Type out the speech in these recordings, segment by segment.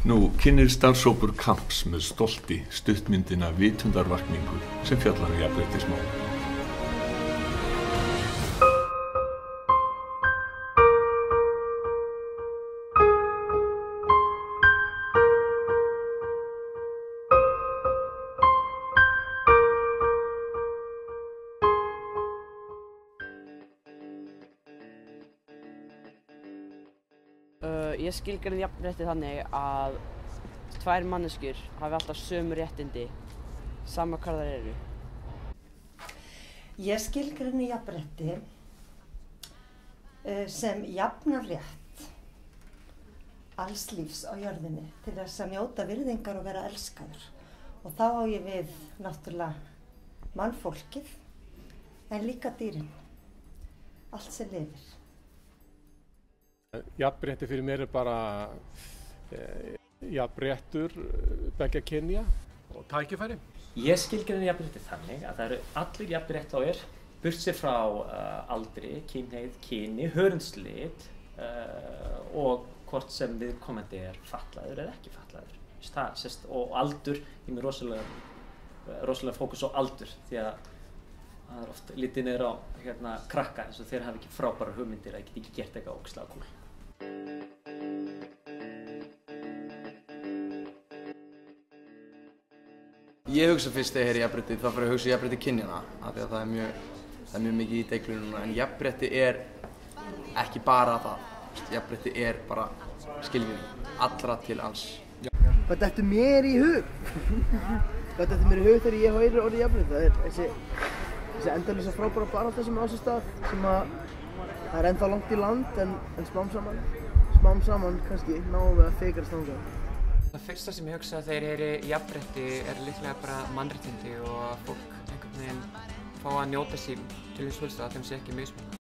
Nú kynnir starfshópur Kamps með stolti stuttmyndina Vitundarvakningu sem fjallar jafnréttismál. Ég skilgreini jafnrétti þannig að tvær manneskjur hafi alltaf sömu réttindi, sama hvar þær eru. Ég skilgreini jafnrétti sem jafnan rétt alls lífs á jörðinni til þess að njóta virðingar og vera elskaður. Og þá á ég við náttúrulega mannfólkið en líka dýrin, allt sem lifir. Jafnrétti fyrir mér bara jafnréttur beggja kynja og tækifæri. Ég skilgreini jafnrétti þannig að það eru allir jafnrétthláir, burtséð frá aldri, kynhneigð, kyni, hörundslit og hvort sem viðkomandi fatlaður eða ekki fatlaður. Og aldur, ég með rosalega fókus á aldur því að það oft litið niður á krakka eins og þeir hafa ekki frábærar hugmyndir að geta ekki gert eitthvað ógeðslega kúl. Ég hugsa fyrst þegar ég heyri jafnrétti, þá fyrir að hugsa jafnrétti kynjanna af því að það er mjög mikið í deiglunni núna, en jafnrétti ekki bara það. Jafnrétti bara skilvirðing, allra til alls. Hvað dettur mér í hug? Hvað dettur mér í hug þegar ég heyri orðið jafnrétti? Það er þessi endalausa frábæra barátta sem á sér stað, sem það er ennþá langt í land en smám saman kannski náum við að fikrast þangað. Það fyrsta sem ég hugsa þegar ég heyri jafnrétti líklega bara mannréttindi og að fólk einhvern veginn fá að njóta sín til hins fullsta að þeim sé ekki mismunað.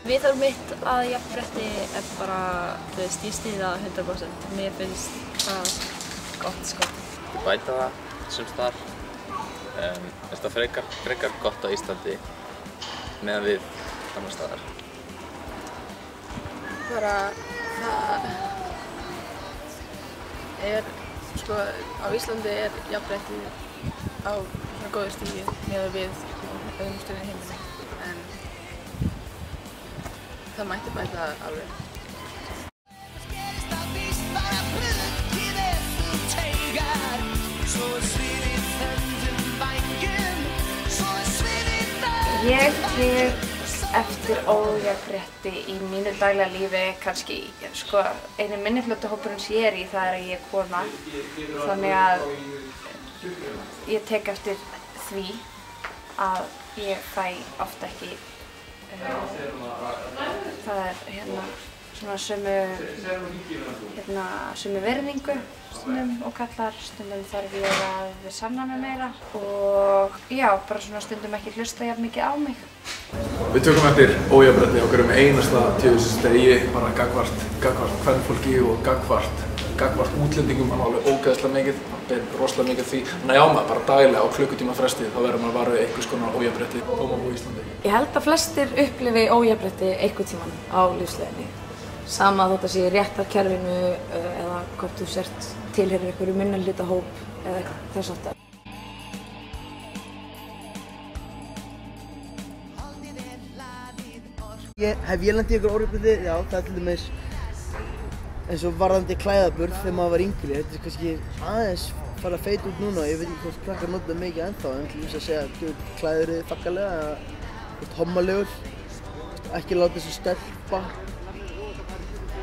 Viðhorf mitt að jafnrétti bara, ég styð það 100%. Mér finnst það gott, sko. Bæta það sums þar. Það frekar gott á Íslandi meðan við annars staðar. Bara það sko, á Íslandi jafnrétti á svona góðu stigi meðan við öðrum stöðum í heiminum. Það mætti bæta alveg. Ég tek eftir ójafnrétti í mínu daglega lífi kannski, sko, eini minnihlutahópurinn sem ég í það að ég er kona. Þannig að ég tek eftir því að ég fæ oft ekki það svona sömu virðingu stundum og kallar, stundum þarf ég að sanna mig meira og já, bara svona stundum ekki hlusta jafn mikið á mig. Við tökum eftir ójafnrétti á hverjum einasta degi, bara gagnvart kvenfólki og gagnvart útlendingum, alveg ógeðslega mikið, rosalega mikið því. Þannig já, maður bara daglega á klukkutíma fresti þá verður maður varið einhvers konar ójafnrétti á Íslandi. Ég held að flestir upplifi ójafnrétti einhvern tímann á lífsleiðinni. Sama þótt að sé réttarkerfinu eða hvort þú tilheyrir einhverju minnihlutahóp eða þess háttar. Hef ég lent í einhverju ójafnrétti? Já, það er til dæmis eins og varðandi klæðaburð þegar maður var yngri. Þetta er kannski aðeins farið að feita út núna. Ég veit ekki hvort krakkar nota mikið ennþá, en til þess að segja klæður þið þakkalega eða hommalegur. Ekki láta þessu stelpa.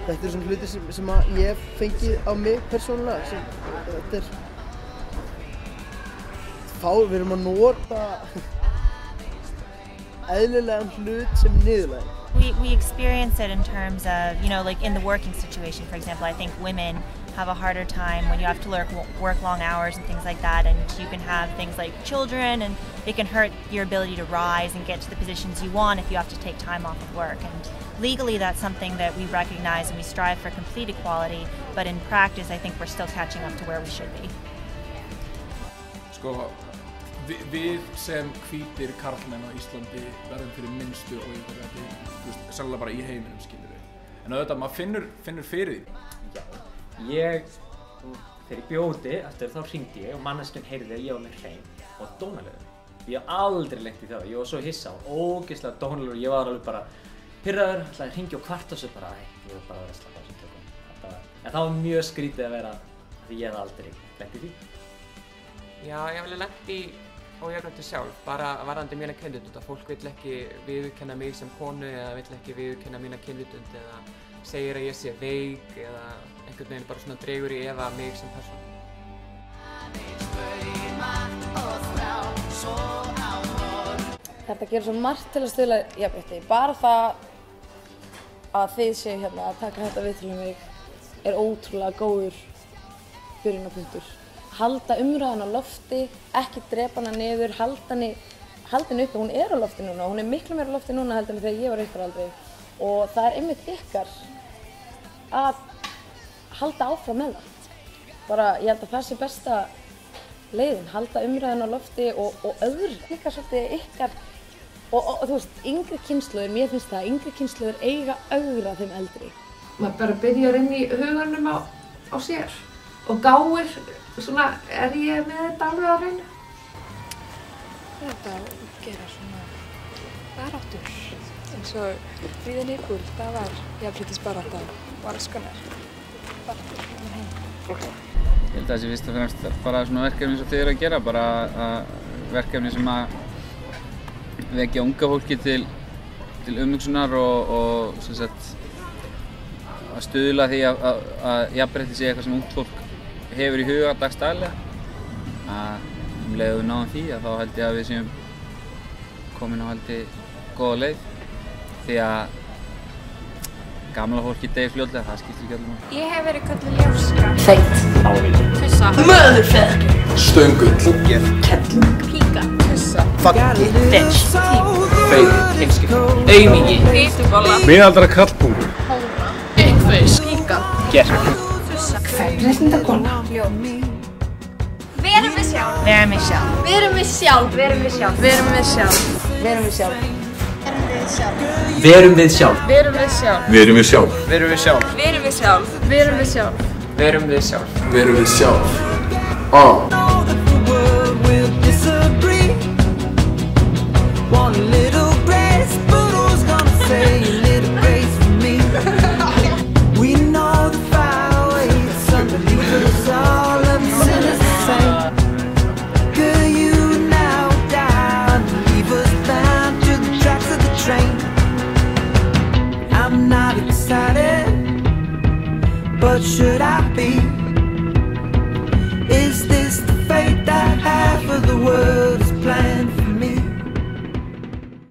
Þetta er svona hluti sem ég hef fengið á mig persónulega. Þetta við erum að nota eðlilegan hlut sem niðurlæging. We experience it in terms of, like in the working situation, for example. I think women have a harder time when you have to work long hours and things like that, and you can have things like children, and it can hurt your ability to rise and get to the positions you want if you have to take time off of work. And legally, that's something that we recognize and we strive for complete equality, but in practice, I think we're still catching up to where we should be. Sko, við sem hvítir karlmenn á Íslandi verðum fyrir minnstu ójafnrétti, sannlega bara í heiminum, skilur við. En auðvitað, maður finnur fyrir því. Já, þegar ég bjóti eftir þá hringdi ég og manneskjan heyrði að ég var með hreim og dónalegur. Ég hef aldrei lent í það, ég var svo hissa og ógeðslega dónalegur og ég var alveg bara pirraður, ætlaði að hringja og kvarta og svo bara, ég var bara að slaka á þessum tökum. En það var mjög skrítið að vera því ég hef aldrei lent í því. Já, ég hef alveg lent í ójafnrétti sjálf, bara varðandi mína kynvitund, að fólk vill ekki viðurkenna mig sem konu eða vill ekki viðurkenna mína kynvitund eða segir að ég sé veik eða einhvern veginn bara svona dregur í efa mig sem persónu. Þetta gerir svo margt til að stuðla jafnrétti. Bara það að þið séu hérna að taka þetta viðtal um mig er ótrúlega góður byrjunarpunktur. Halda umræðan á lofti, ekki drepa hana niður, halda henni uppi. Hún er á lofti núna og hún er miklu meira á lofti núna heldur en þegar ég var ykkar aldrei. Og það er einmitt ykkar að halda áfram með það. Bara, ég held að það sé besta leiðin, halda umræðan á lofti og öðru líka svolítið ykkar. Og þú veist, yngri kynslóðir, mér finnst það, yngri kynslóðir eiga ögra þeim eldri. Maður bara byrjar inn í huganum á sér og gáir, svona, er ég með þetta alveg á hreinu? Þetta að gera svona baráttur, eins og Fríða Nýrgúl, það var jafnréttisbarátta og alls konar baráttur hérna heim. Ég held að það sé fyrst og fremst bara svona verkefni eins og þið eru að gera, bara verkefni sem að vekja unga fólki til umhugsunar og sem sagt að stuðla því að jafnrétti sé eitthvað sem ungt fólk hefur í huga dagsdaglega. Leið við náum því að þá held ég að við séum komin á góða leið því að gamla fólki deyr fljótlega, það skiptir ekki öllum. Ég hef verið kölluð ljóska. Feit. Tussa. Möðurfeðg. Stöngull. Útgjöf. Kettlung. Píka. Tussa. Faggi. Bitch. Feit. Heimskip. Aumingi. Hvítubolla. Miðaldra kallpungur. Hóra. Upphaus. Píka. Gerk. Tussa. Kvenréttindakona. Ljón. Verum við sjálf. Verum við sjálf. Verum við sjálf. Verum við sjálf. Verum við sjálf. Verum við sjálf. Verum við sjálf. Verum við sjálf. Verum við sjálf. Verum við sjálf. Verum við sjálf. Verum við sjálf. Verum við sjálf. Verum við sjálf. Want a little grace, but who's gonna say a little grace for me? We know the fire waits underneath us all, and sinners the same. Girl, you now down, leave us bound to the tracks of the train. I'm not excited, but should I be? Is this the fate that half of the world